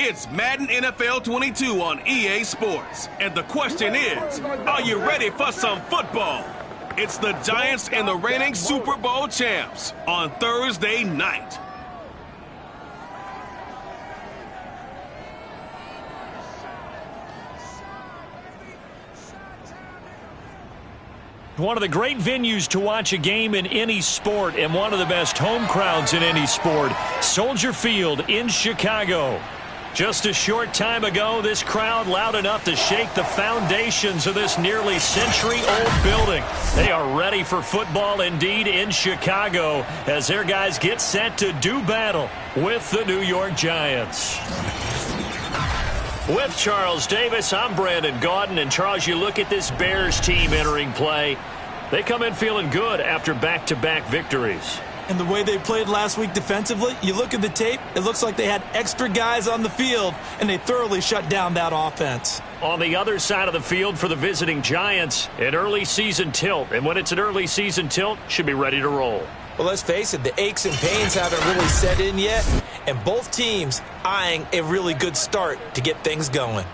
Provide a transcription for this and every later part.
It's Madden NFL 22 on EA Sports. And the question is, are you ready for some football? It's the Giants and the reigning Super Bowl champs on Thursday night. One of the great venues to watch a game in any sport and one of the best home crowds in any sport. Soldier Field in Chicago. Just a short time ago, this crowd loud enough to shake the foundations of this nearly century-old building. They are ready for football indeed in Chicago as their guys get set to do battle with the New York Giants. With Charles Davis, I'm Brandon Gaudin. And Charles, you look at this Bears team entering play. They come in feeling good after back-to-back victories. And the way they played last week defensively, you look at the tape, it looks like they had extra guys on the field, and they thoroughly shut down that offense. On the other side of the field for the visiting Giants, an early season tilt. And when it's an early season tilt, should be ready to roll. Well, let's face it, the aches and pains haven't really set in yet, and both teams eyeing a really good start to get things going.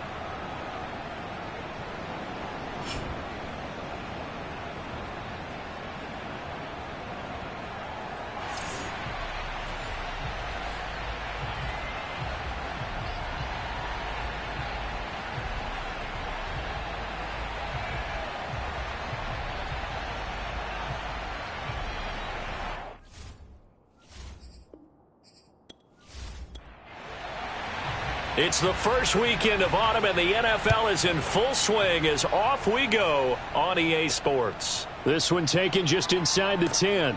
It's the first weekend of autumn, and the NFL is in full swing as off we go on EA Sports. This one taken just inside the 10,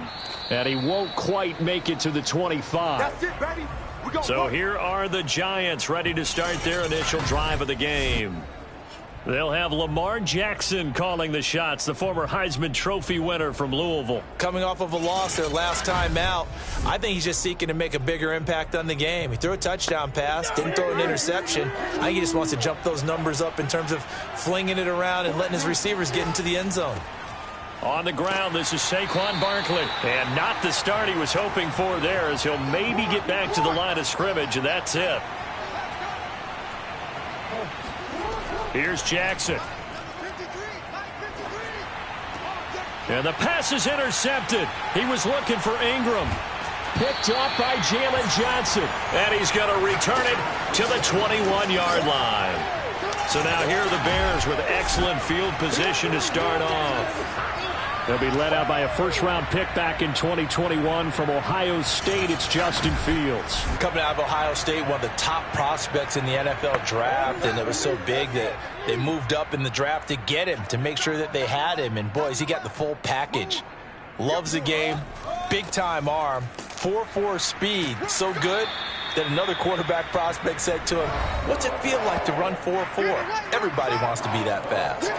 and he won't quite make it to the 25. That's it, baby. So here are the Giants ready to start their initial drive of the game. They'll have Lamar Jackson calling the shots, the former Heisman Trophy winner from Louisville. Coming off of a loss their last time out, I think he's just seeking to make a bigger impact on the game. He threw a touchdown pass, didn't throw an interception. I think he just wants to jump those numbers up in terms of flinging it around and letting his receivers get into the end zone. On the ground, this is Saquon Barkley. And not the start he was hoping for there, as he'll maybe get back to the line of scrimmage, and that's it. Here's Jackson. And the pass is intercepted. He was looking for Ingram. Picked off by Jalen Johnson. And he's going to return it to the 21-yard line. So now here are the Bears with excellent field position to start off. They'll be led out by a first-round pick back in 2021 from Ohio State. It's Justin Fields. Coming out of Ohio State, one of the top prospects in the NFL draft, and it was so big that they moved up in the draft to get him, to make sure that they had him. And, boys, he got the full package. Loves the game, big-time arm, 4.4 speed, so good that another quarterback prospect said to him, "What's it feel like to run 4.4? Everybody wants to be that fast."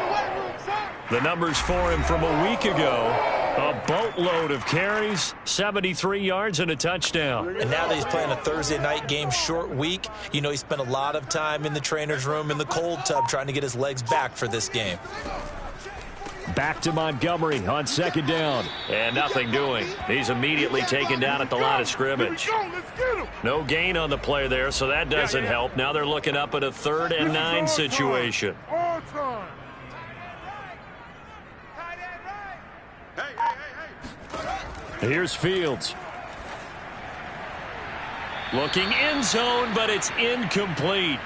The numbers for him from a week ago, a boatload of carries, 73 yards and a touchdown. And now that he's playing a Thursday night game, short week, you know he spent a lot of time in the trainer's room in the cold tub trying to get his legs back for this game. Back to Montgomery on second down. And nothing doing. He's immediately taken down at the line of scrimmage. No gain on the play there, so that doesn't help. Now they're looking up at a 3rd and 9 situation. Here's Fields. Looking end zone, but it's incomplete.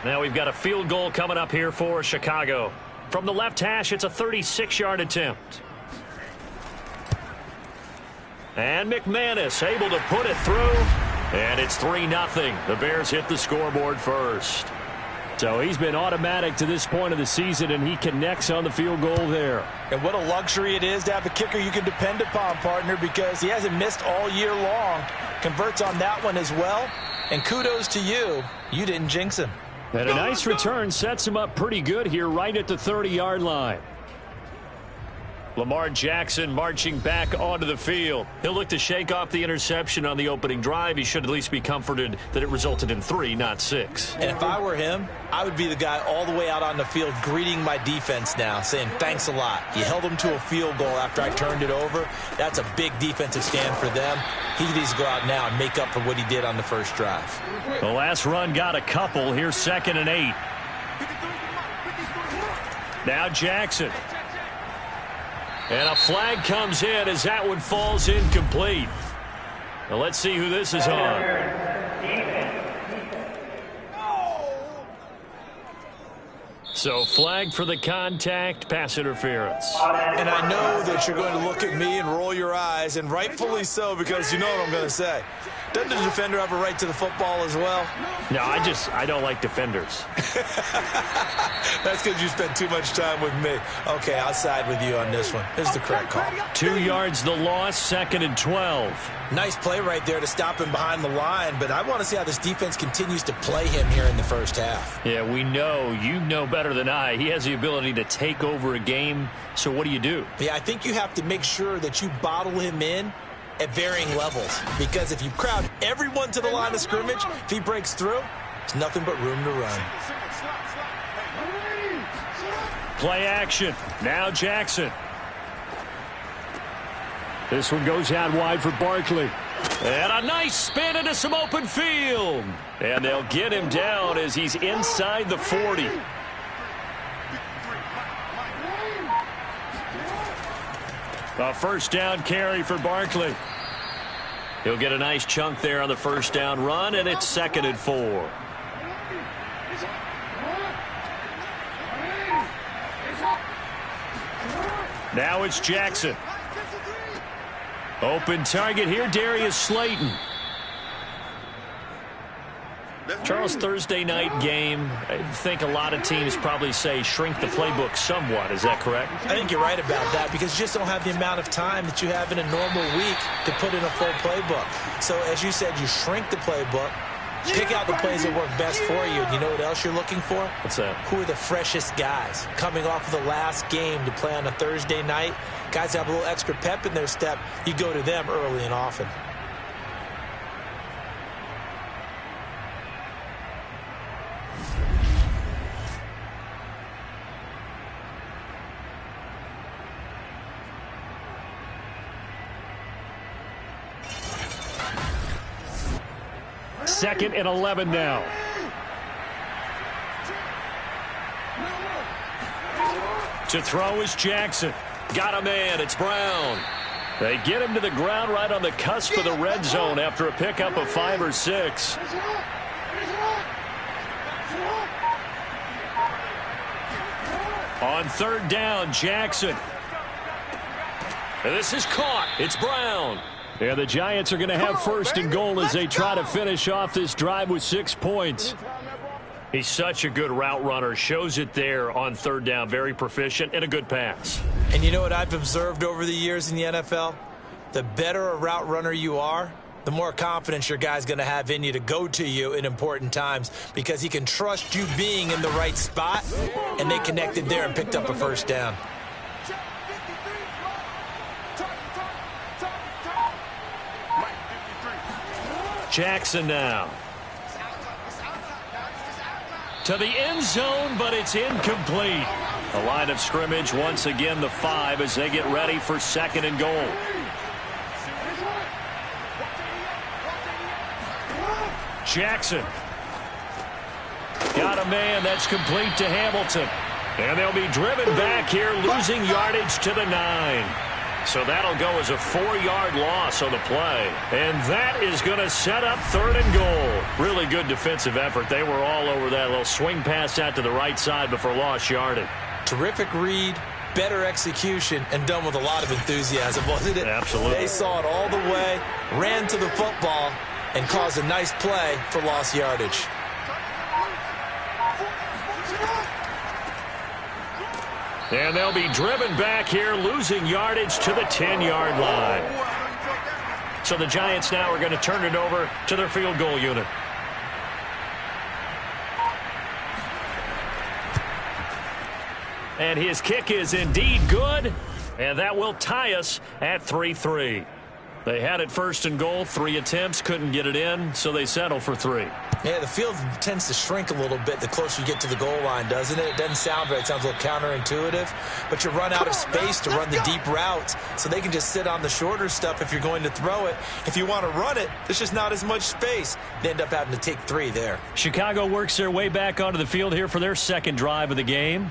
Now we've got a field goal coming up here for Chicago. From the left hash, it's a 36-yard attempt. And McManus able to put it through. And it's 3-0. The Bears hit the scoreboard first. So he's been automatic to this point of the season, and he connects on the field goal there. And what a luxury it is to have a kicker you can depend upon, partner, because he hasn't missed all year long. Converts on that one as well. And kudos to you. You didn't jinx him. And a nice return sets him up pretty good here right at the 30-yard line. Lamar Jackson marching back onto the field. He'll look to shake off the interception on the opening drive. He should at least be comforted that it resulted in 3, not 6. And if I were him, I would be the guy all the way out on the field greeting my defense now, saying thanks a lot. You held them to a field goal after I turned it over. That's a big defensive stand for them. He needs to go out now and make up for what he did on the first drive. The last run got a couple. Here's 2nd and 8. Now Jackson. And a flag comes in as that one falls incomplete. Now let's see who this is on. So flagged for the contact, pass interference. And I know that you're going to look at me and roll your eyes, and rightfully so, because you know what I'm going to say. Doesn't the defender have a right to the football as well? No, I don't like defenders. That's because you spend too much time with me. Okay, I'll side with you on this one. This is the correct call. 2 yards the loss, 2nd and 12. Nice play right there to stop him behind the line, but I want to see how this defense continues to play him here in the first half. Yeah, we know. You know better than I. He has the ability to take over a game, so what do you do? Yeah, I think you have to make sure that you bottle him in at varying levels, because if you crowd everyone to the line of scrimmage, if he breaks through, there's nothing but room to run. Play action. Now Jackson. This one goes out wide for Barkley. And a nice spin into some open field. And they'll get him down as he's inside the 40. A first down carry for Barkley. He'll get a nice chunk there on the first down run, and it's 2nd and 4. Now it's Jackson. Open target here, Darius Slayton. Charles, Thursday night game, I think a lot of teams probably say shrink the playbook somewhat. Is that correct? I think you're right about that, because you just don't have the amount of time that you have in a normal week to put in a full playbook. So as you said, you shrink the playbook, pick out the plays that work best for you, and you know what else you're looking for? What's that? Who are the freshest guys coming off of the last game to play on a Thursday night? Guys have a little extra pep in their step. You go to them early and often. Second and 11 now. To throw is Jackson. Got a man. It's Brown. They get him to the ground right on the cusp of the red zone after a pickup of 5 or 6. On 3rd down, Jackson. And this is caught. It's Brown. Yeah, the Giants are going to have 1st and goal as they try to finish off this drive with 6 points. He's such a good route runner. Shows it there on 3rd down. Very proficient and a good pass. And you know what I've observed over the years in the NFL? The better a route runner you are, the more confidence your guy's going to have in you to go to you in important times, because he can trust you being in the right spot, and they connected there and picked up a 1st down. Jackson now. To the end zone, but it's incomplete. The line of scrimmage, once again, the 5 as they get ready for 2nd and goal. Jackson. Got a man. That's complete to Hamilton. And they'll be driven back here, losing yardage to the 9. So that'll go as a 4-yard loss on the play. And that is going to set up 3rd and goal. Really good defensive effort. They were all over that little swing pass out to the right side before lost yardage. Terrific read, better execution, and done with a lot of enthusiasm, wasn't it? Absolutely. They saw it all the way, ran to the football, and caused a nice play for lost yardage. And they'll be driven back here, losing yardage to the 10-yard line. So the Giants now are going to turn it over to their field goal unit. And his kick is indeed good, and that will tie us at 3-3. They had it 1st and goal, 3 attempts, couldn't get it in, so they settle for 3. Yeah, the field tends to shrink a little bit the closer you get to the goal line, doesn't it? It doesn't sound right. It sounds a little counterintuitive, but you run out of space to run the deep routes, so they can just sit on the shorter stuff if you're going to throw it. If you want to run it, there's just not as much space. They end up having to take 3 there. Chicago works their way back onto the field here for their 2nd drive of the game.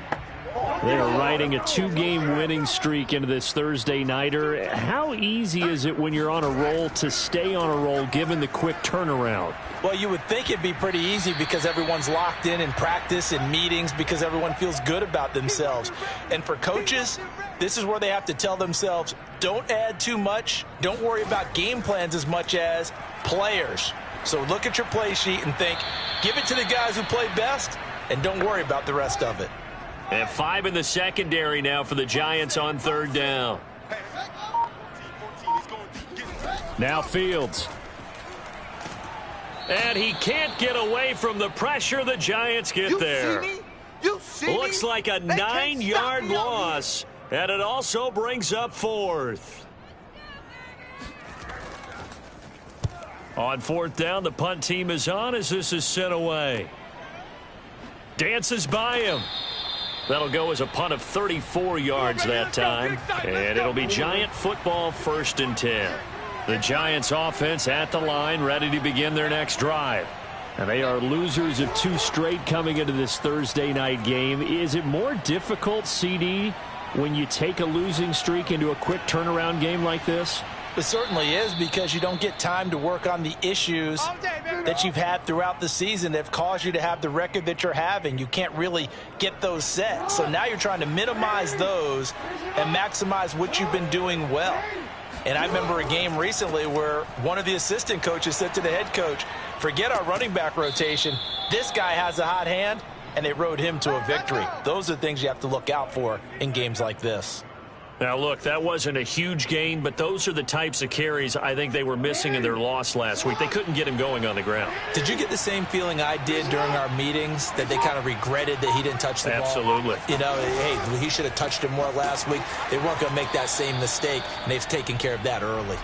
They are riding a 2-game winning streak into this Thursday nighter. How easy is it when you're on a roll to stay on a roll given the quick turnaround? Well, you would think it'd be pretty easy because everyone's locked in practice and meetings because everyone feels good about themselves. And for coaches, this is where they have to tell themselves, don't add too much. Don't worry about game plans as much as players. So look at your play sheet and think, give it to the guys who play best, and don't worry about the rest of it. And 5 in the secondary now for the Giants on 3rd down. Now Fields. And he can't get away from the pressure. The Giants get there. Looks like a 9-yard loss. And it also brings up 4th. On 4th down, the punt team is on as this is sent away. Dances by him. That'll go as a punt of 34 yards that time. And it'll be Giant football, 1st and 10. The Giants offense at the line, ready to begin their next drive. And they are losers of 2 straight coming into this Thursday night game. Is it more difficult, CD, when you take a losing streak into a quick turnaround game like this? It certainly is, because you don't get time to work on the issues that you've had throughout the season that have caused you to have the record that you're having. You can't really get those set. So now you're trying to minimize those and maximize what you've been doing well. And I remember a game recently where one of the assistant coaches said to the head coach, forget our running back rotation. This guy has a hot hand, and they rode him to a victory. Those are things you have to look out for in games like this. Now, look, that wasn't a huge gain, but those are the types of carries I think they were missing in their loss last week. They couldn't get him going on the ground. Did you get the same feeling I did during our meetings, that they kind of regretted that he didn't touch the ball? Absolutely. You know, hey, he should have touched him more last week. They weren't going to make that same mistake, and they've taken care of that early.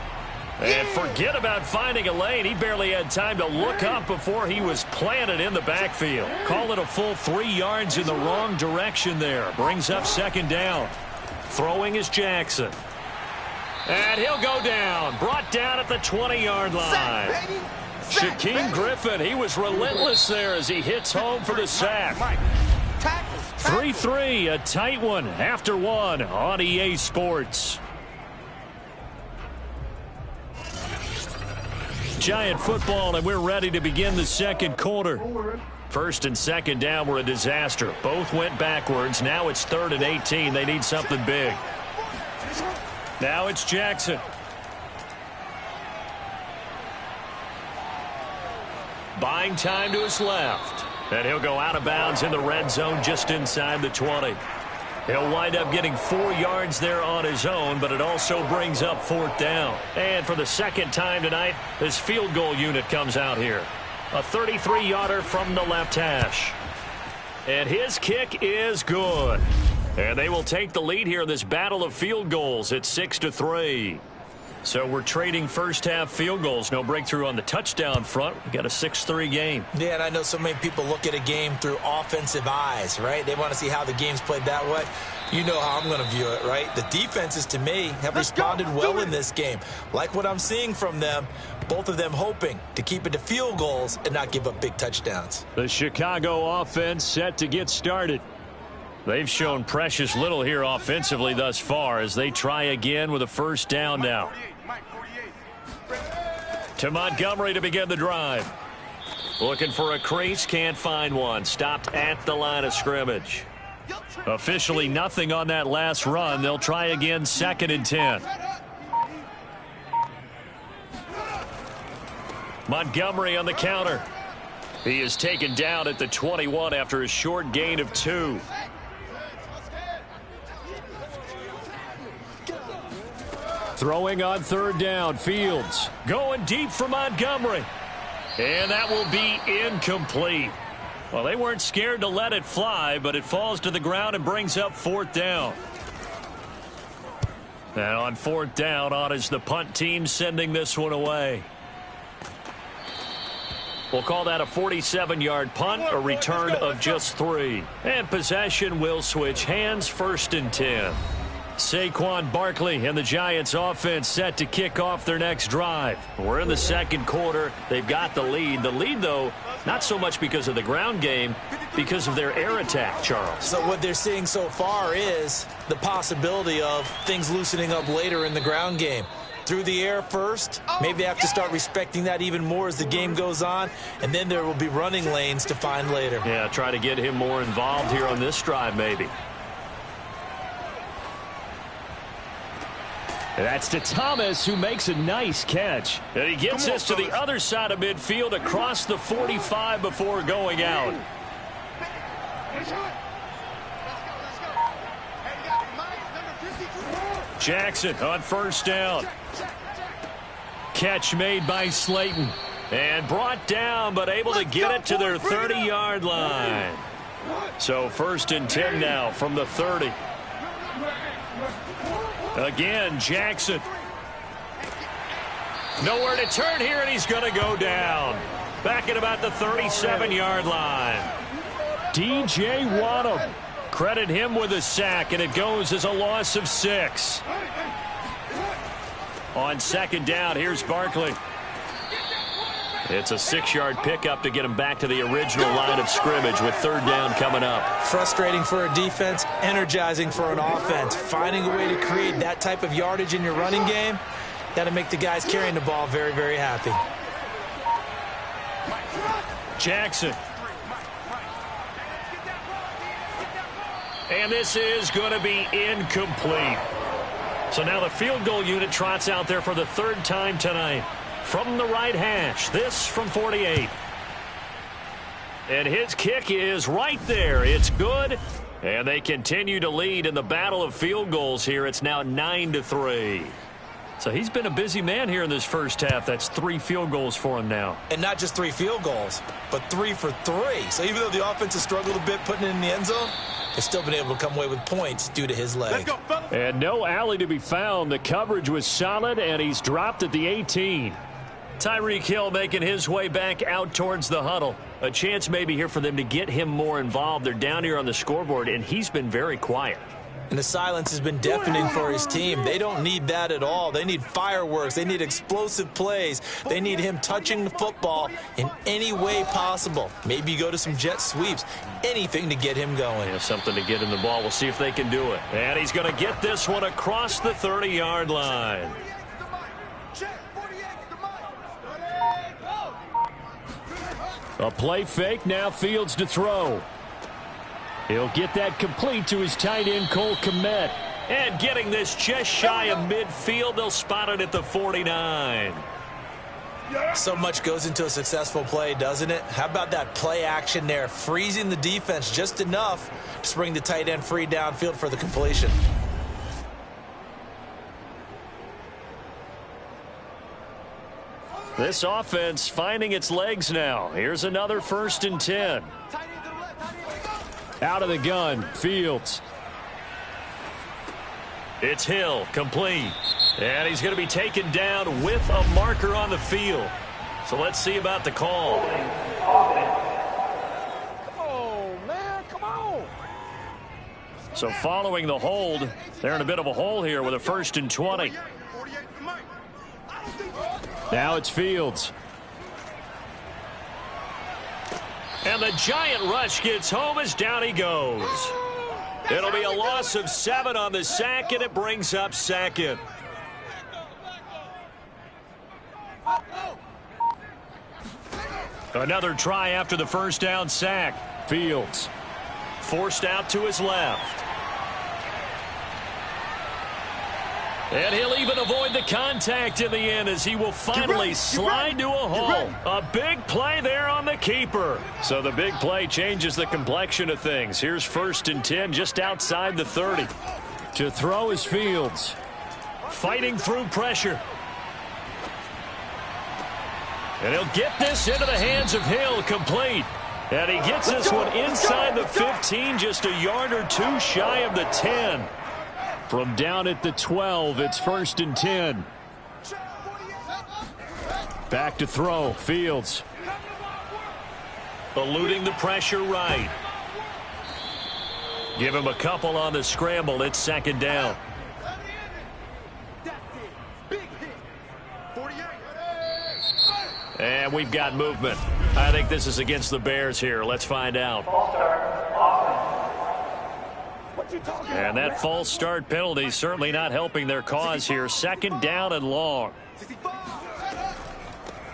And forget about finding a lane. He barely had time to look up before he was planted in the backfield. Call it a full 3 yards in the wrong direction there. Brings up 2nd down. Throwing is Jackson. And he'll go down. Brought down at the 20-yard line. Shaquem Griffin, he was relentless there as he hits home for the sack. 3-3, a tight one after 1 on EA Sports. Giant football, and we're ready to begin the 2nd quarter. 1st and 2nd down were a disaster. Both went backwards. Now it's 3rd and 18. They need something big. Now it's Jackson. Buying time to his left. And he'll go out of bounds in the red zone just inside the 20. He'll wind up getting 4 yards there on his own, but it also brings up 4th down. And for the 2nd time tonight, this field goal unit comes out here. A 33-yarder from the left hash. And his kick is good. And they will take the lead here in this battle of field goals at 6-3. So we're trading first-half field goals. No breakthrough on the touchdown front. We got a 6-3 game. Yeah, and I know so many people look at a game through offensive eyes, right? They want to see how the game's played that way. You know how I'm going to view it, right? The defenses, to me, have responded well in this game. Like what I'm seeing from them, both of them hoping to keep it to field goals and not give up big touchdowns. The Chicago offense set to get started. They've shown precious little here offensively thus far as they try again with a 1st down now. To Montgomery to begin the drive. Looking for a crease, can't find one. Stopped at the line of scrimmage. Officially nothing on that last run. They'll try again 2nd and 10. Montgomery on the counter. He is taken down at the 21 after a short gain of 2. Throwing on 3rd down, Fields going deep for Montgomery. And that will be incomplete. Well, they weren't scared to let it fly, but it falls to the ground and brings up 4th down. And on 4th down, on is the punt team sending this one away. We'll call that a 47-yard punt, a return of just 3. And possession will switch hands, 1st and 10. Saquon Barkley and the Giants offense set to kick off their next drive. We're in the 2nd quarter. They've got the lead. The lead, though, not so much because of the ground game, because of their air attack, Charles. So what they're seeing so far is the possibility of things loosening up later in the ground game. Through the air first, maybe they have to start respecting that even more as the game goes on, and then there will be running lanes to find later. Yeah, try to get him more involved here on this drive, maybe. That's to Thomas, who makes a nice catch. And he gets this to the other side of midfield across the 45 before going out. Jackson on first down. Catch made by Slayton. And brought down, but able to get it to their 30-yard line. So 1st and 10 now from the 30. Again, Jackson. Nowhere to turn here, and he's going to go down. Back at about the 37-yard line. DJ Waddle. Credit him with a sack, and it goes as a loss of 6. On 2nd down, here's Barkley. It's a 6-yard pickup to get him back to the original line of scrimmage with 3rd down coming up. Frustrating for a defense, energizing for an offense. Finding a way to create that type of yardage in your running game, that'll make the guys carrying the ball very, very happy. Jackson. And this is going to be incomplete. So now the field goal unit trots out there for the 3rd time tonight. From the right hash, this from 48. And his kick is right there. It's good. And they continue to lead in the battle of field goals here. It's now 9-3. So he's been a busy man here in this first half. That's 3 field goals for him now. And not just 3 field goals, but 3 for 3. So even though the offense has struggled a bit putting it in the end zone, they've still been able to come away with points due to his leg. And no alley to be found. The coverage was solid, and he's dropped at the 18. Tyreek Hill making his way back out towards the huddle. A chance maybe here for them to get him more involved. They're down here on the scoreboard, and he's been very quiet. And the silence has been deafening for his team. They don't need that at all. They need fireworks. They need explosive plays. They need him touching the football in any way possible. Maybe go to some jet sweeps. Anything to get him going. Yeah, something to get in the ball. We'll see if they can do it. And he's going to get this one across the 30-yard line. A play fake, now Fields to throw. He'll get that complete to his tight end, Cole Kmet. And getting this just shy of midfield, they'll spot it at the 49. So much goes into a successful play, doesn't it? How about that play action there, freezing the defense just enough to bring the tight end free downfield for the completion. This offense finding its legs now. Here's another 1st and 10. Out of the gun, Fields. It's Hill, complete. And he's going to be taken down with a marker on the field. So let's see about the call. Oh, man, come on. So following the hold, they're in a bit of a hole here with a 1st and 20. Now it's Fields. And the giant rush gets home as down he goes. It'll be a loss of 7 on the sack, and it brings up 2nd. Another try after the 1st down sack. Fields forced out to his left. And he'll even avoid the contact in the end as he will finally slide to a hole. A big play there on the keeper. So the big play changes the complexion of things. Here's 1st and 10 just outside the 30. To throw is Fields. Fighting through pressure. And he'll get this into the hands of Hill, complete. And he gets this one inside the 15, just a yard or 2 shy of the 10. From down at the 12, it's 1st and 10. Back to throw, Fields. Eluding the pressure right. Give him a couple on the scramble. It's 2nd down. And we've got movement. I think this is against the Bears here. Let's find out. And that false start penalty certainly not helping their cause here. 2nd down and long.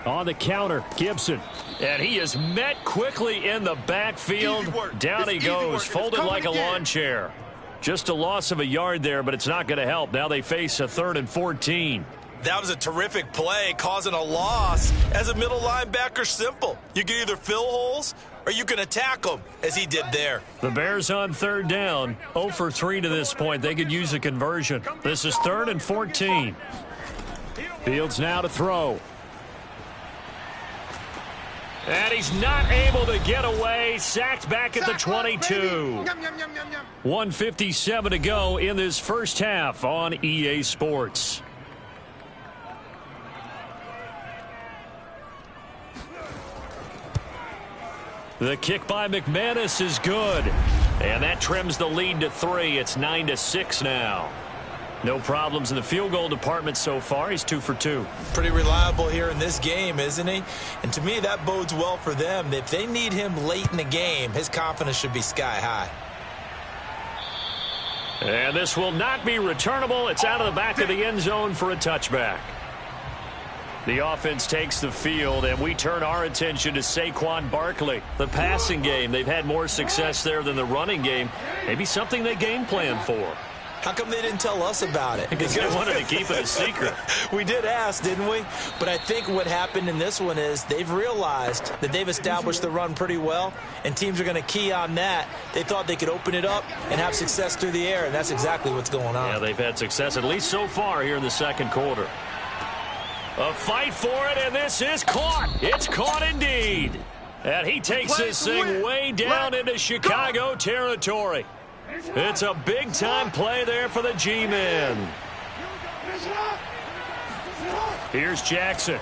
On the counter, Gibson. And he is met quickly in the backfield. Down he goes, folded like a lawn chair. Just a loss of a yard there, but it's not going to help. Now they face a 3rd and 14. That was a terrific play, causing a loss. As a middle linebacker, simple. You can either fill holes or you can attack them, as he did there. The Bears on 3rd down, 0 for 3 to this point. They could use a conversion. This is 3rd and 14. Fields now to throw. And he's not able to get away. Sacked back at the 22. 1:57 to go in this first half on EA Sports. The kick by McManus is good. And that trims the lead to 3. It's 9-6 now. No problems in the field goal department so far. He's 2 for 2. Pretty reliable here in this game, isn't he? And to me, that bodes well for them. If they need him late in the game, his confidence should be sky high. And this will not be returnable. It's out of the back of the end zone for a touchback. The offense takes the field, and we turn our attention to Saquon Barkley. The passing game, they've had more success there than the running game. Maybe something they game plan for. How come they didn't tell us about it? Because they wanted to keep it a secret. We did ask, didn't we? But I think what happened in this one is they've realized that they've established the run pretty well, and teams are going to key on that. They thought they could open it up and have success through the air, and that's exactly what's going on. Yeah, they've had success, at least so far here in the 2nd quarter. A fight for it, and this is caught. It's caught indeed. And he takes this thing way down into Chicago territory. It's a big-time play there for the G-Men. Here's Jackson.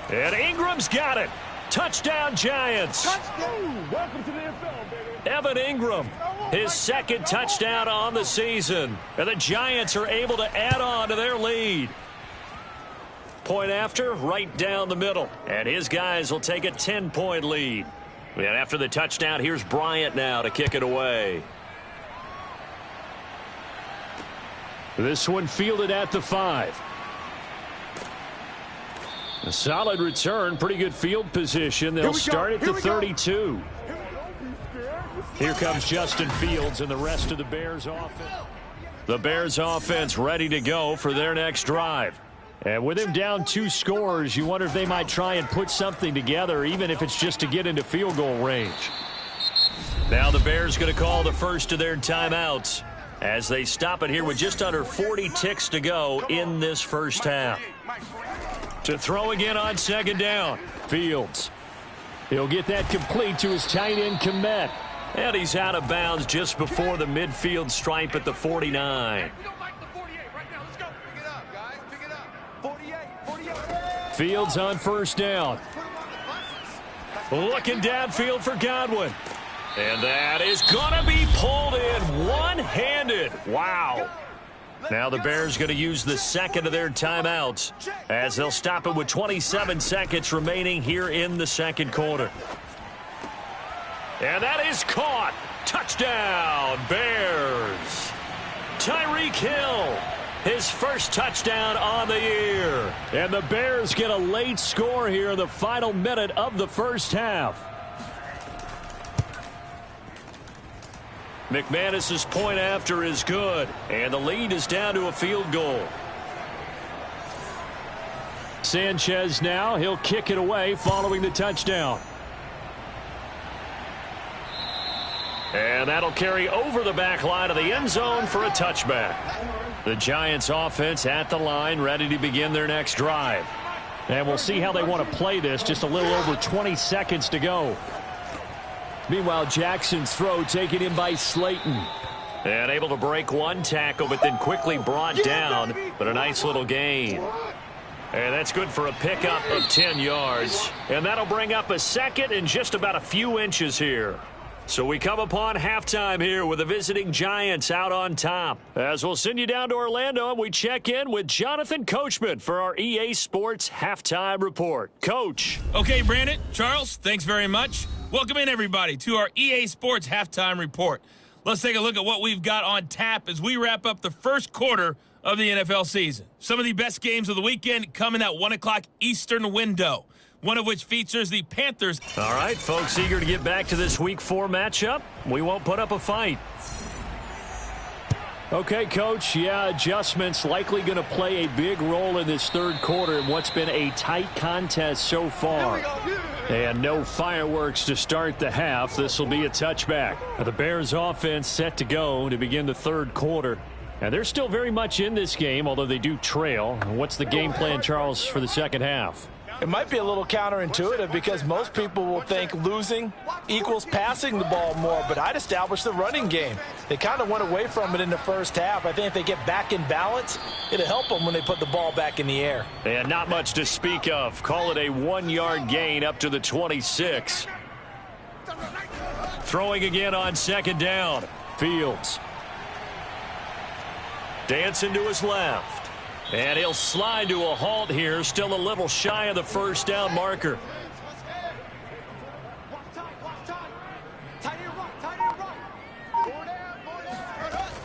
And Ingram's got it. Touchdown, Giants. Welcome to the NFL, baby. Evan Ingram, his 2nd touchdown on the season. And the Giants are able to add on to their lead. Point after, right down the middle. And his guys will take a 10-point lead. And after the touchdown, here's Bryant now to kick it away. This one fielded at the 5. A solid return, pretty good field position. They'll start at the 32. Here comes Justin Fields and the rest of the Bears offense. The Bears offense ready to go for their next drive. And with him down 2 scores, you wonder if they might try and put something together, even if it's just to get into field goal range. Now the Bears going to call the first of their timeouts as they stop it here with just under 40 ticks to go in this first half. To throw again on 2nd down, Fields. He'll get that complete to his tight end, Kmet. And he's out of bounds just before the midfield stripe at the 49. Fields on 1st down. Looking downfield for Godwin. And that is going to be pulled in one-handed. Wow. Now the Bears going to use the 2nd of their timeouts as they'll stop it with 27 seconds remaining here in the 2nd quarter. And that is caught. Touchdown, Bears. Tyreek Hill, his first touchdown on the year. And the Bears get a late score here in the final minute of the first half. McManus's point after is good, and the lead is down to a field goal. Sanchez now, he'll kick it away following the touchdown. And that'll carry over the back line of the end zone for a touchback. The Giants offense at the line, ready to begin their next drive. And we'll see how they want to play this. Just a little over 20 seconds to go. Meanwhile, Jackson's throw taken in by Slayton. And able to break one tackle, but then quickly brought down. But a nice little gain. And that's good for a pickup of 10 yards. And that'll bring up a 2nd and just about a few inches here. So we come upon halftime here with the visiting Giants out on top. As we'll send you down to Orlando, and we check in with Jonathan Coachman for our EA Sports Halftime Report. Coach. Okay, Brandon, Charles, thanks very much. Welcome in, everybody, to our EA Sports Halftime Report. Let's take a look at what we've got on tap as we wrap up the first quarter of the NFL season. Some of the best games of the weekend come in that 1 o'clock Eastern window, one of which features the Panthers. All right, folks, eager to get back to this Week 4 matchup. We won't put up a fight. Okay, Coach, adjustments likely going to play a big role in this third quarter in what's been a tight contest so far. And no fireworks to start the half. This will be a touchback. The Bears offense set to go to begin the third quarter. And they're still very much in this game, although they do trail. What's the game plan, Charles, for the second half? It might be a little counterintuitive because most people will think losing equals passing the ball more, but I'd establish the running game. They kind of went away from it in the first half. I think if they get back in balance, it'll help them when they put the ball back in the air. And not much to speak of. Call it a 1-yard gain up to the 26. Throwing again on second down. Fields. Dancing to his left. And he'll slide to a halt here, still a little shy of the first down marker.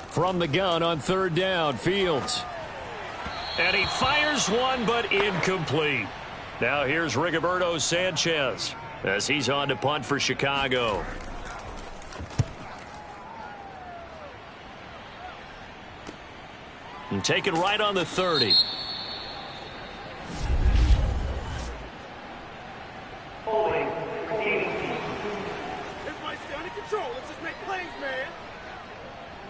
From the gun on third down, Fields. And he fires one, but incomplete. Now here's Rigoberto Sanchez as he's on to punt for Chicago. And take it right on the 30. Everybody's under control. Let's just make plays, man.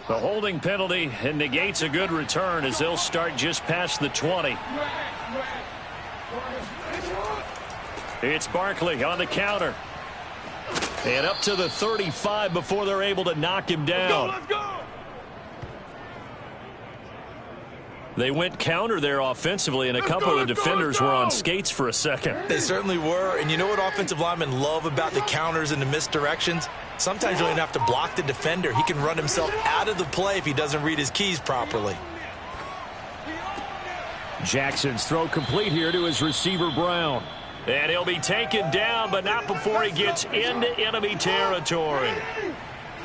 The holding penalty and negates a good return as they'll start just past the 20. It's Barkley on the counter. And up to the 35 before they're able to knock him down. Let's go. They went counter there offensively, and a couple of the defenders were on skates for a second. They certainly were, and you know what offensive linemen love about the counters and the misdirections? Sometimes you don't even have to block the defender. He can run himself out of the play if he doesn't read his keys properly. Jackson's throw complete here to his receiver, Brown. And he'll be taken down, but not before he gets into enemy territory.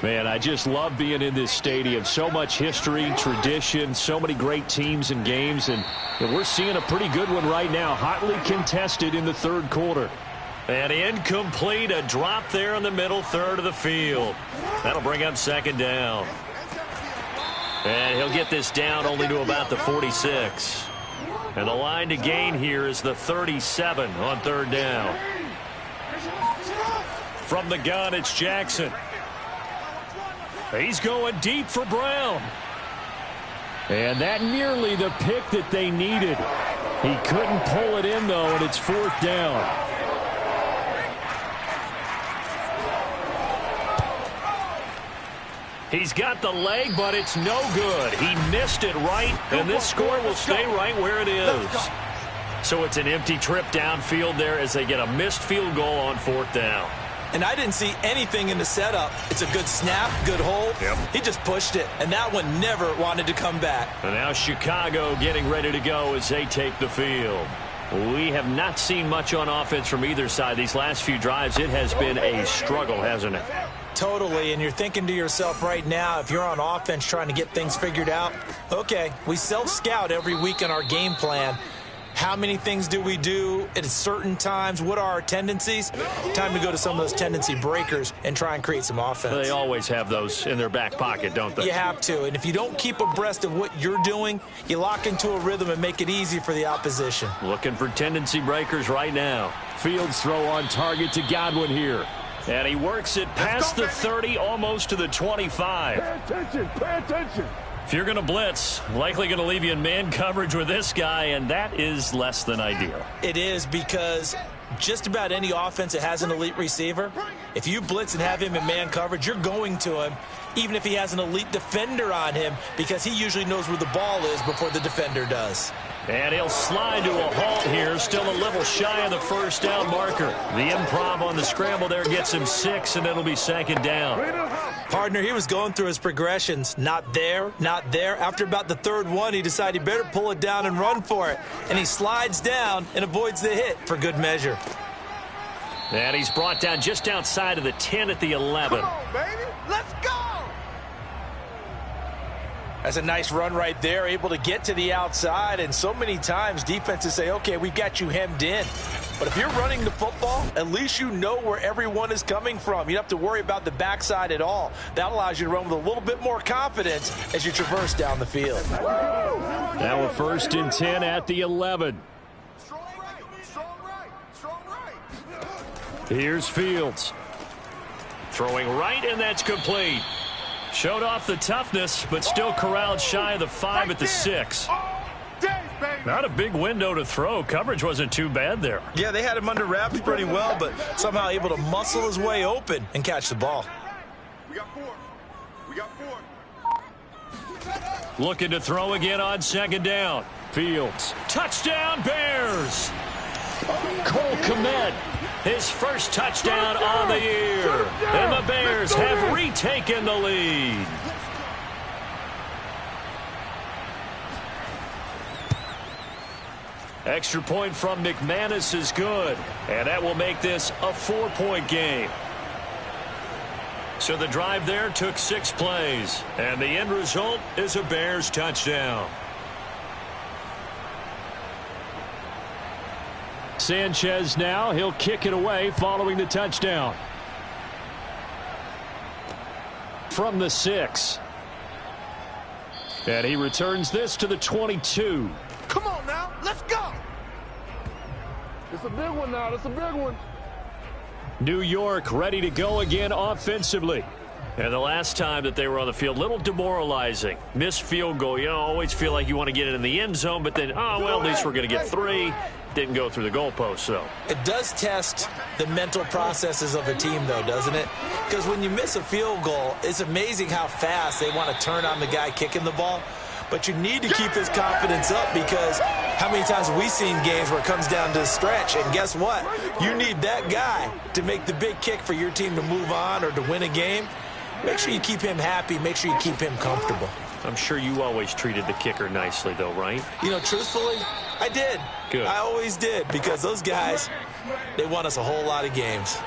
Man, I just love being in this stadium. So much history, tradition, so many great teams and games, and we're seeing a pretty good one right now, hotly contested in the third quarter. And incomplete, a drop there in the middle third of the field. That'll bring up second down. And he'll get this down only to about the 46. And the line to gain here is the 37 on third down. From the gun, it's Jackson. He's going deep for Brown. And that nearly the pick that they needed. He couldn't pull it in, though, and it's fourth down. He's got the leg, but it's no good. He missed it right, and this score will stay right where it is. So it's an empty trip downfield there as they get a missed field goal on fourth down. And I didn't see anything in the setup. It's a good snap, good hold. Yep. He just pushed it, and that one never wanted to come back. And now Chicago getting ready to go as they take the field. We have not seen much on offense from either side. These last few drives, it has been a struggle, hasn't it? Totally, and you're thinking to yourself right now, if you're on offense trying to get things figured out, okay, we self-scout every week in our game plan. How many things do we do at certain times? What are our tendencies? Time to go to some of those tendency breakers and try and create some offense. They always have those in their back pocket, don't they? You have to, and if you don't keep abreast of what you're doing, you lock into a rhythm and make it easy for the opposition. Looking for tendency breakers right now. Fields throw on target to Godwin here. And he works it past the 30, almost to the 25. Pay attention. Pay attention. If you're going to blitz, likely going to leave you in man coverage with this guy, and that is less than ideal. It is, because just about any offense that has an elite receiver, if you blitz and have him in man coverage, you're going to him, even if he has an elite defender on him, because he usually knows where the ball is before the defender does. And he'll slide to a halt here, still a little shy of the first down marker. The improv on the scramble there gets him 6, and it'll be second down. Partner, he was going through his progressions. Not there, not there. After about the third one, he decided he better pull it down and run for it. And he slides down and avoids the hit for good measure. And he's brought down just outside of the 10 at the 11. Come on, baby. Let's go. That's a nice run right there, able to get to the outside. And so many times defenses say, okay, we got you hemmed in. But if you're running the football, at least you know where everyone is coming from. You don't have to worry about the backside at all. That allows you to run with a little bit more confidence as you traverse down the field. Now a 1st and 10 at the 11. Strong right. Strong right. Strong right. Here's Fields. Throwing right, and that's complete. Showed off the toughness, but still corralled shy of the 5 at the 6. Not a big window to throw. Coverage wasn't too bad there. Yeah, they had him under wraps pretty well, but somehow able to muscle his way open and catch the ball. We got 4. We got 4. Looking to throw again on 2nd down. Fields. Touchdown, Bears! Cole Kmet, his first touchdown on the year. And the Bears have retaken the lead. Extra point from McManus is good. And that will make this a 4-point game. So the drive there took 6 plays. And the end result is a Bears touchdown. Sanchez now, he'll kick it away following the touchdown. From the 6. And he returns this to the 22. Come on now. Let's go. It's a big one now. It's a big one. New York ready to go again offensively. And the last time that they were on the field, little demoralizing. Missed field goal. You know, always feel like you want to get it in the end zone, but then, oh, well, at least we're going to get 3. Didn't go through the goalpost, so. It does test the mental processes of a team, though, doesn't it? Because when you miss a field goal, it's amazing how fast they want to turn on the guy kicking the ball. But you need to keep his confidence up, because how many times have we seen games where it comes down to the stretch? And guess what? You need that guy to make the big kick for your team to move on or to win a game. Make sure you keep him happy. Make sure you keep him comfortable. I'm sure you always treated the kicker nicely, though, right? You know, truthfully, I did. Good. I always did, because those guys, they won us a whole lot of games.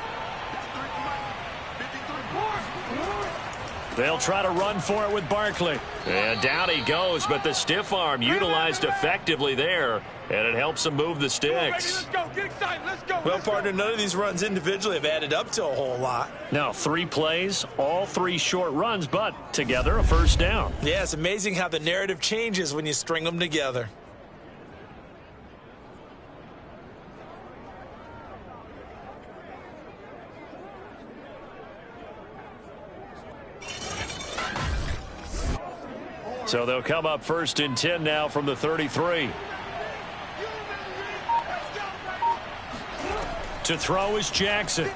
They'll try to run for it with Barkley. And down he goes, but the stiff arm utilized effectively there, and it helps him move the sticks. Let's go. Get excited. Let's go. Well, partner, none of these runs individually have added up to a whole lot. Now 3 plays, all 3 short runs, but together a 1st down. Yeah, it's amazing how the narrative changes when you string them together. So they'll come up 1st and 10 now from the 33. To throw is Jackson.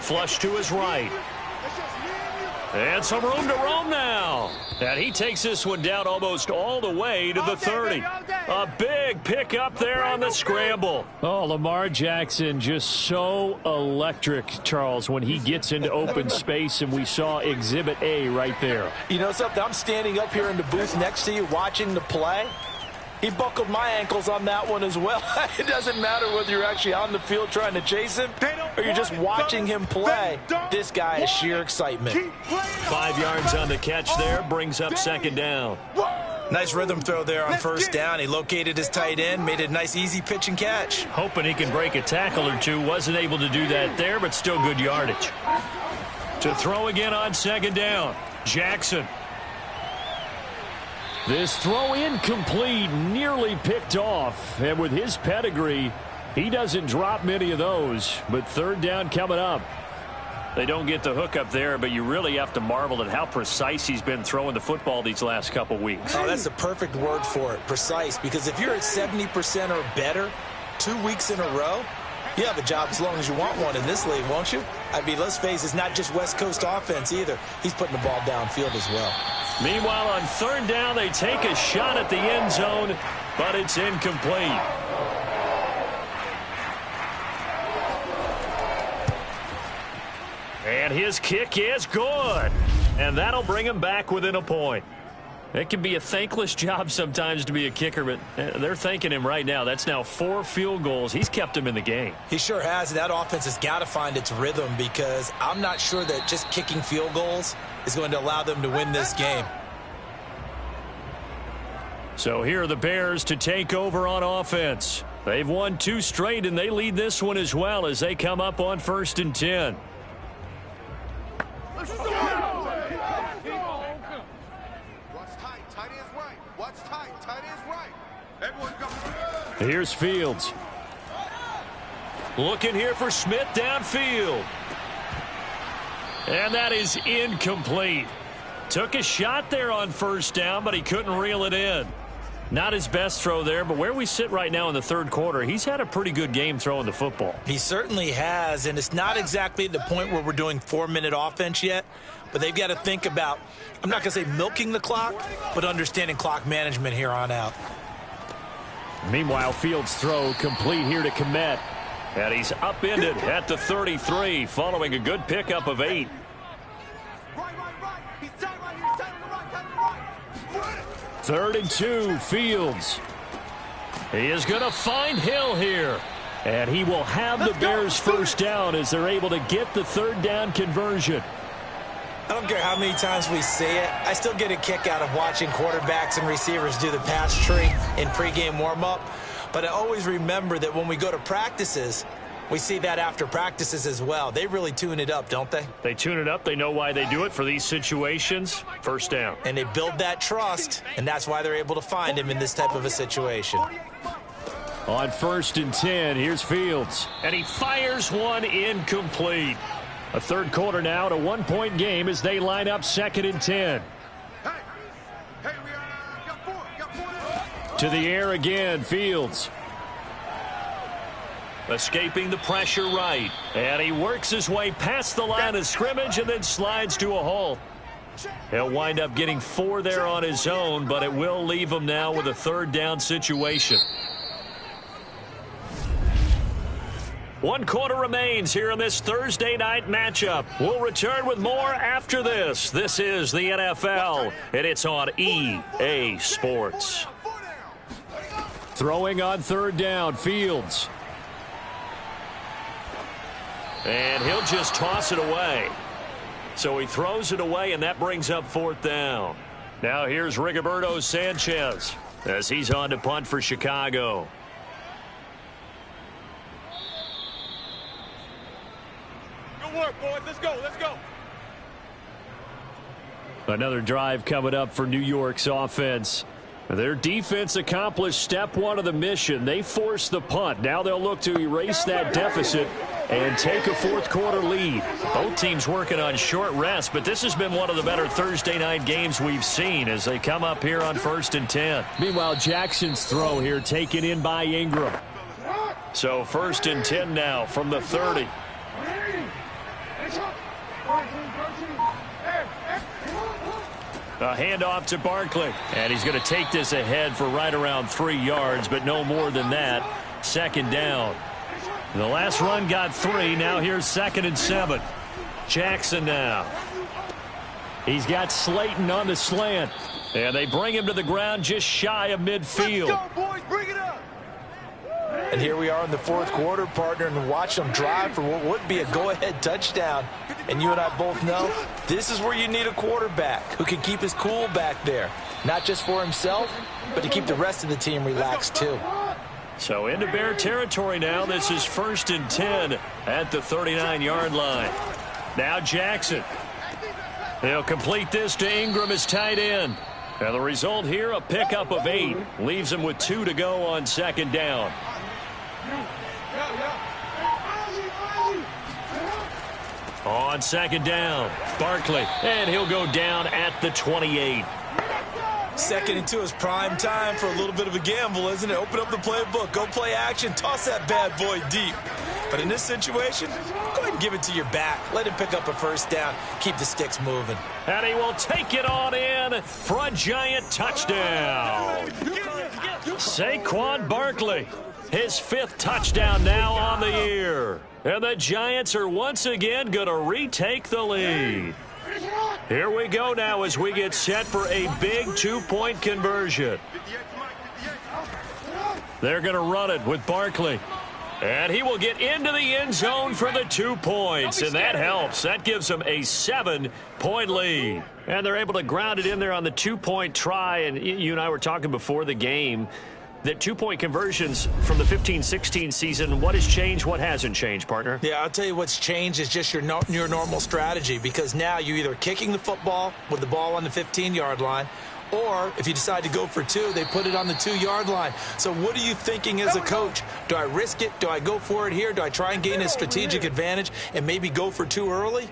Flush to his right. And some room to roam now. And he takes this one down almost all the way to the 30. A big pickup there on the scramble. Oh, Lamar Jackson just so electric, Charles, when he gets into open space, and we saw Exhibit A right there. You know something? I'm standing up here in the booth next to you watching the play. He buckled my ankles on that one as well. It doesn't matter whether you're actually on the field trying to chase him or you're just watching him play. This guy is sheer excitement. 5 yards on the catch there, brings up 2nd down. Nice rhythm throw there on 1st down. He located his tight end, made a nice easy pitch and catch. Hoping he can break a tackle or two. Wasn't able to do that there, but still good yardage. To throw again on 2nd down, Jackson. This throw incomplete, nearly picked off. And with his pedigree, he doesn't drop many of those. But 3rd down coming up. They don't get the hook up there, but you really have to marvel at how precise he's been throwing the football these last couple weeks. Oh, that's the perfect word for it, precise. Because if you're at 70% or better 2 weeks in a row, You have a job as long as you want one in this league, won't you? I mean, let's face it, it's not just West Coast offense either. He's putting the ball downfield as well. Meanwhile, on third down, they take a shot at the end zone, but it's incomplete. And his kick is good. And that'll bring him back within a point. It can be a thankless job sometimes to be a kicker, but they're thanking him right now. That's now 4 field goals. He's kept him in the game. He sure has. That offense has got to find its rhythm because I'm not sure that just kicking field goals is going to allow them to win this game. So here are the Bears to take over on offense. They've won 2 straight, and they lead this one as well as they come up on 1st and 10. Here's Fields. Looking here for Smith downfield. And that is incomplete. Took a shot there on 1st down, but he couldn't reel it in. Not his best throw there, but where we sit right now in the 3rd quarter, he's had a pretty good game throwing the football. He certainly has, and it's not exactly the point where we're doing 4-minute offense yet, but they've got to think about, I'm not going to say milking the clock, but understanding clock management here on out. Meanwhile, Fields' throw complete here to Kmet. And he's upended at the 33 following a good pickup of 8. Third and 2, Fields. He is going to find Hill here. And he will have the Bears' 1st down as they're able to get the 3rd down conversion. I don't care how many times we say it, I still get a kick out of watching quarterbacks and receivers do the pass tree in pregame warm-up. But I always remember that when we go to practices, we see that after practices as well. They really tune it up, don't they? They tune it up. They know why they do it for these situations. 1st down. And they build that trust, and that's why they're able to find him in this type of a situation. On 1st and 10, here's Fields. And he fires one incomplete. A 3rd quarter now at a 1-point game as they line up 2nd and 10. To the air again, Fields. Escaping the pressure right. And he works his way past the line of scrimmage and then slides to a halt. He'll wind up getting 4 there on his own, but it will leave him now with a 3rd down situation. 1 quarter remains here in this Thursday night matchup. We'll return with more after this. This is the NFL, and it's on EA Sports. Throwing on 3rd down, Fields. And he'll just toss it away. So he throws it away, and that brings up 4th down. Now here's Rigoberto Sanchez as he's on to punt for Chicago. Work, boys. Let's go. Let's go. Another drive coming up for New York's offense. Their defense accomplished step 1 of the mission. They forced the punt. Now they'll look to erase that deficit and take a 4th quarter lead. Both teams working on short rest, but this has been one of the better Thursday night games we've seen as they come up here on 1st and 10. Meanwhile, Jackson's throw here taken in by Ingram. So 1st and 10 now from the 30. A handoff to Barkley. And he's going to take this ahead for right around 3 yards, but no more than that. 2nd down. The last run got 3. Now here's 2nd and 7. Jackson now. He's got Slayton on the slant. And they bring him to the ground just shy of midfield. Let's go, boys. Bring it up. And here we are in the 4th quarter, partner, and watch them drive for what would be a go-ahead touchdown. And you and I both know this is where you need a quarterback who can keep his cool back there. Not just for himself, but to keep the rest of the team relaxed too. So into Bear territory now. This is 1st and 10 at the 39-yard line. Now Jackson. He'll complete this to Ingram as tight end. And the result here, a pickup of 8. Leaves him with 2 to go on 2nd down. On 2nd down, Barkley, and he'll go down at the 28. 2nd and 2 is prime time for a little bit of a gamble, isn't it? Open up the playbook, go play action, toss that bad boy deep. But in this situation, go ahead and give it to your back. Let him pick up a first down. Keep the sticks moving. And he will take it on in for a Giant touchdown. Saquon Barkley, his 5th touchdown now on the year. And the Giants are once again going to retake the lead. Here we go now as we get set for a big 2-point conversion. They're going to run it with Barkley. And he will get into the end zone for the 2 points, and that helps. That gives them a 7-point lead. And they're able to ground it in there on the 2-point try. And you and I were talking before the game that 2-point conversions from the 15-16 season, what has changed, what hasn't changed, partner? Yeah, I'll tell you what's changed is just your normal strategy, because now you're either kicking the football with the ball on the 15-yard line, or if you decide to go for 2, they put it on the 2-yard line. So what are you thinking as a coach? Do I risk it? Do I go for it here? Do I try and gain a strategic advantage and maybe go for 2 early?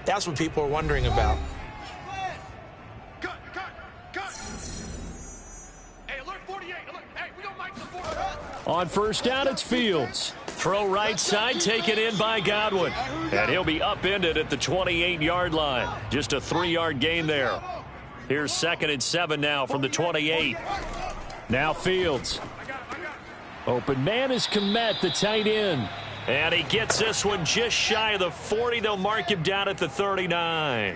That's what people are wondering about. On first down, it's Fields. Throw right side, taken in by Godwin. And he'll be upended at the 28-yard line. Just a 3-yard gain there. Here's 2nd and 7 now from the 28. Now Fields. Open man is Kmet, the tight end. And he gets this one just shy of the 40. They'll mark him down at the 39.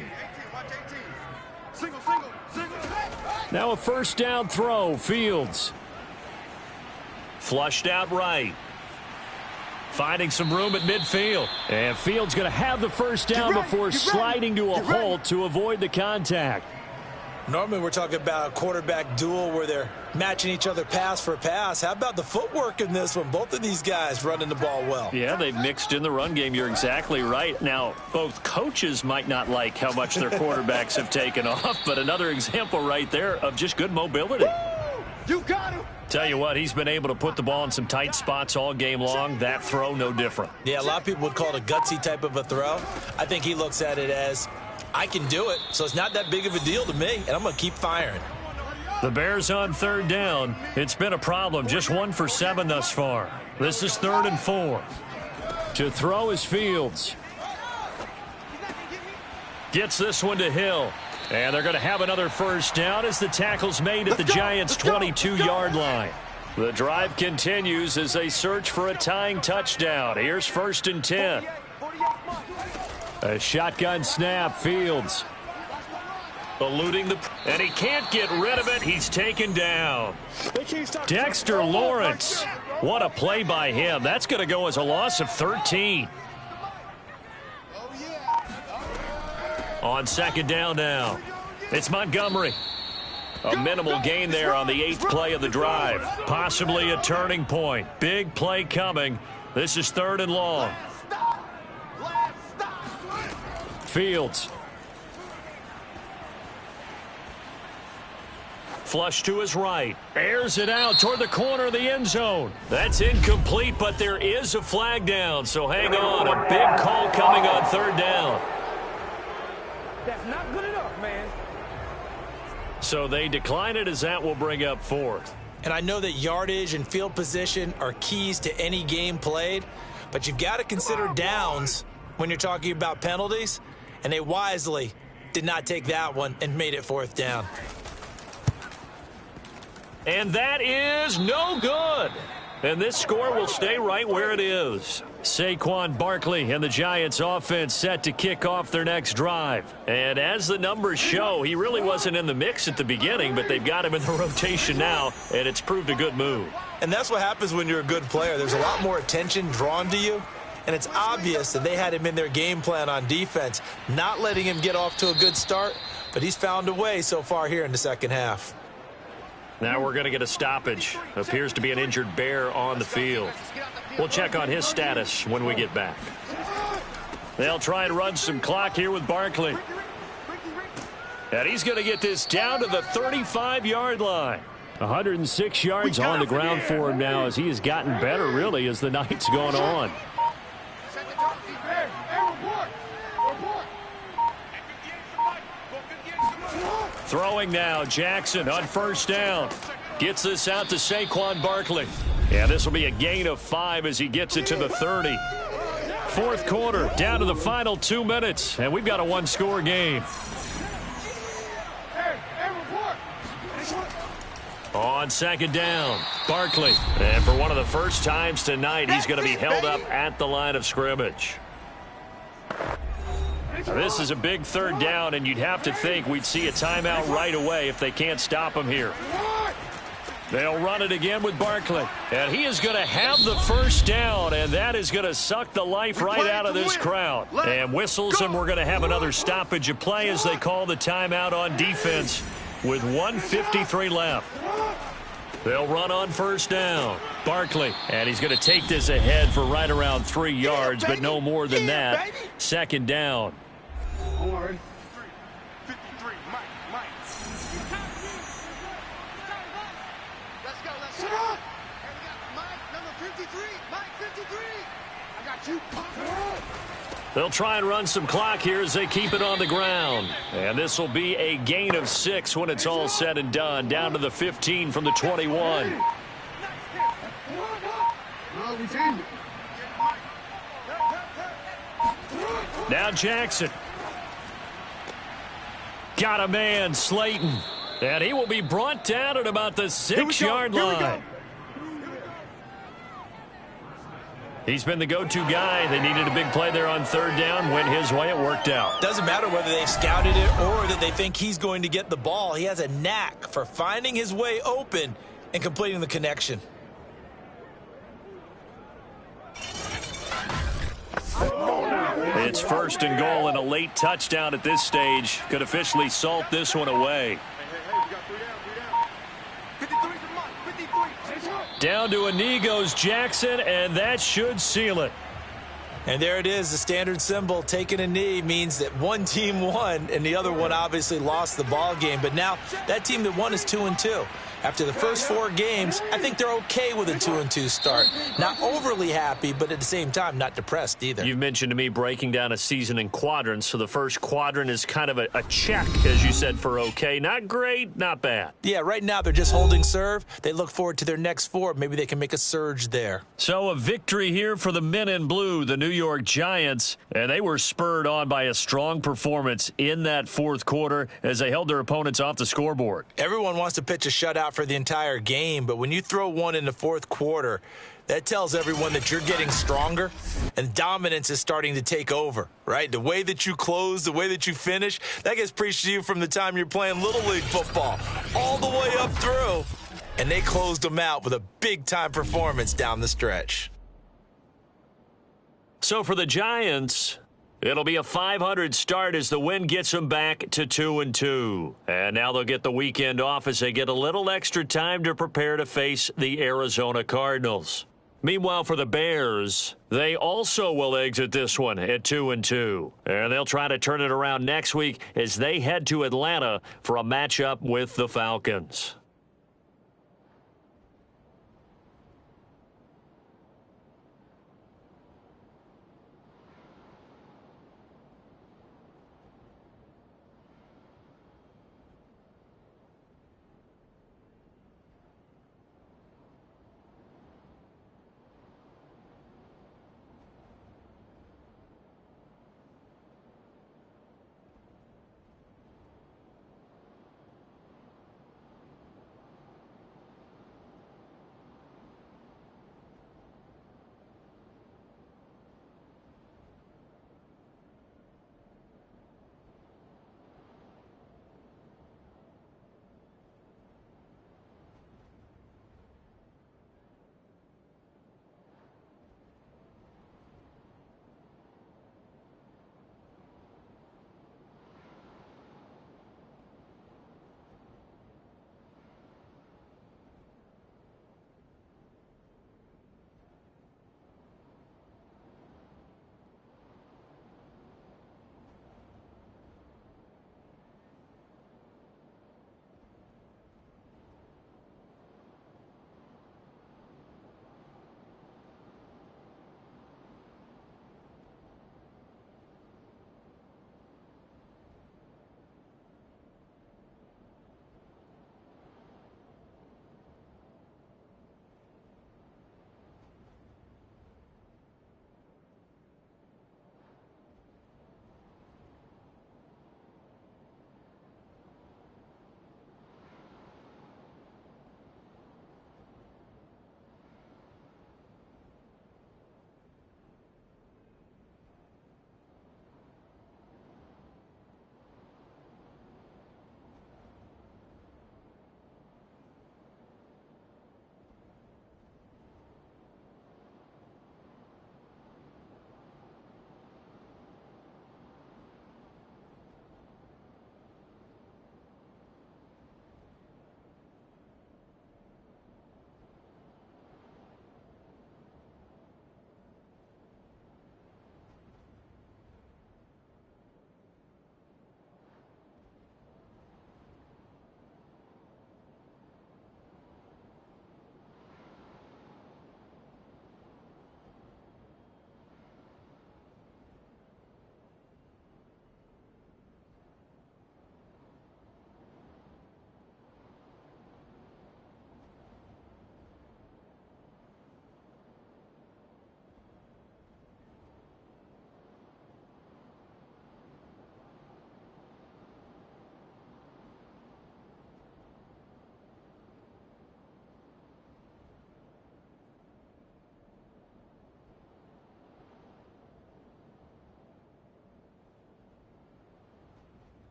Now a first down throw, Fields. Flushed out right. Finding some room at midfield. And Fields going to have the first down before sliding to a halt to avoid the contact. Normally we're talking about a quarterback duel where they're matching each other pass for pass. How about the footwork in this one? Both of these guys running the ball well. Yeah, they've mixed in the run game. You're exactly right. Now, both coaches might not like how much their quarterbacks have taken off, but another example right there of just good mobility. You got him. Tell you what, he's been able to put the ball in some tight spots all game long. That throw, no different. Yeah, a lot of people would call it a gutsy type of a throw. I think he looks at it as, I can do it, so it's not that big of a deal to me, and I'm going to keep firing. The Bears on 3rd down. It's been a problem. Just 1 for 7 thus far. This is 3rd and 4. To throw is Fields. Gets this one to Hill. And they're going to have another first down as the tackle's made at the Giants' 22-yard line. The drive continues as they search for a tying touchdown. Here's 1st and 10. A shotgun snap, Fields. Eluding and he can't get rid of it. He's taken down. Dexter Lawrence. What a play by him. That's going to go as a loss of 13. On 2nd down now, it's Montgomery. A minimal gain there on the 8th play of the drive. Possibly a turning point. Big play coming. This is 3rd and long. Fields. Flush to his right. Airs it out toward the corner of the end zone. That's incomplete, but there is a flag down, so hang on. A big call coming on 3rd down. That's not good enough, man. So they decline it as that will bring up 4th. And I know that yardage and field position are keys to any game played, but you've got to consider downs when you're talking about penalties, and they wisely did not take that one and made it 4th down. And that is no good. And this score will stay right where it is. Saquon Barkley and the Giants offense set to kick off their next drive. And as the numbers show, he really wasn't in the mix at the beginning, but they've got him in the rotation now, and it's proved a good move. And that's what happens when you're a good player. There's a lot more attention drawn to you, and it's obvious that they had him in their game plan on defense, not letting him get off to a good start, but he's found a way so far here in the second half. Now we're going to get a stoppage. Appears to be an injured Bear on the field. We'll check on his status when we get back. They'll try and run some clock here with Barkley. And he's going to get this down to the 35-yard line. 106 yards on the ground for him now as he has gotten better, really, as the night's gone on. Throwing now, Jackson on first down. Gets this out to Saquon Barkley. Yeah, this will be a gain of 5 as he gets it to the 30. Fourth quarter, down to the final 2 minutes, and we've got a one-score game. On second down, Barkley. And for one of the first times tonight, he's going to be held up at the line of scrimmage. Now, this is a big third down, and you'd have to think we'd see a timeout right away if they can't stop him here. They'll run it again with Barkley. And he is going to have the first down, and that is going to suck the life right out of this crowd. And whistles, and we're going to have another stoppage of play as they call the timeout on defense with 1:53 left. They'll run on first down. Barkley, and he's going to take this ahead for right around 3 yards, but no more than that. Second down. Don't worry. They'll try and run some clock here as they keep it on the ground. And this will be a gain of 6 when it's all said and done, down to the 15 from the 21. Now Jackson. Got a man, Slayton. And he will be brought down at about the 6-yard line. He's been the go-to guy. They needed a big play there on third down. Went his way. It worked out. Doesn't matter whether they scouted it or that they think he's going to get the ball. He has a knack for finding his way open and completing the connection. It's first and goal, and a late touchdown at this stage could officially salt this one away. Down to a knee goes Jackson, and that should seal it. And there it is, the standard symbol. Taking a knee means that one team won, and the other one obviously lost the ball game. But now that team that won is 2-2. After the first 4 games, I think they're okay with a 2-2 start. Not overly happy, but at the same time, not depressed either. You've mentioned to me breaking down a season in quadrants. So the first quadrant is kind of a check, as you said, for okay. Not great, not bad. Yeah, right now they're just holding serve. They look forward to their next 4. Maybe they can make a surge there. So a victory here for the men in blue, the New York Giants. And they were spurred on by a strong performance in that fourth quarter as they held their opponents off the scoreboard. Everyone wants to pitch a shutout for the entire game, but when you throw one in the fourth quarter, that tells everyone that you're getting stronger and dominance is starting to take over, right? The way that you close, the way that you finish, that gets preached to you from the time you're playing Little League football all the way up through. And they closed them out with a big-time performance down the stretch. So for the Giants, it'll be a .500 start as the win gets them back to 2-2. And now they'll get the weekend off as they get a little extra time to prepare to face the Arizona Cardinals. Meanwhile, for the Bears, they also will exit this one at 2-2. And they'll try to turn it around next week as they head to Atlanta for a matchup with the Falcons.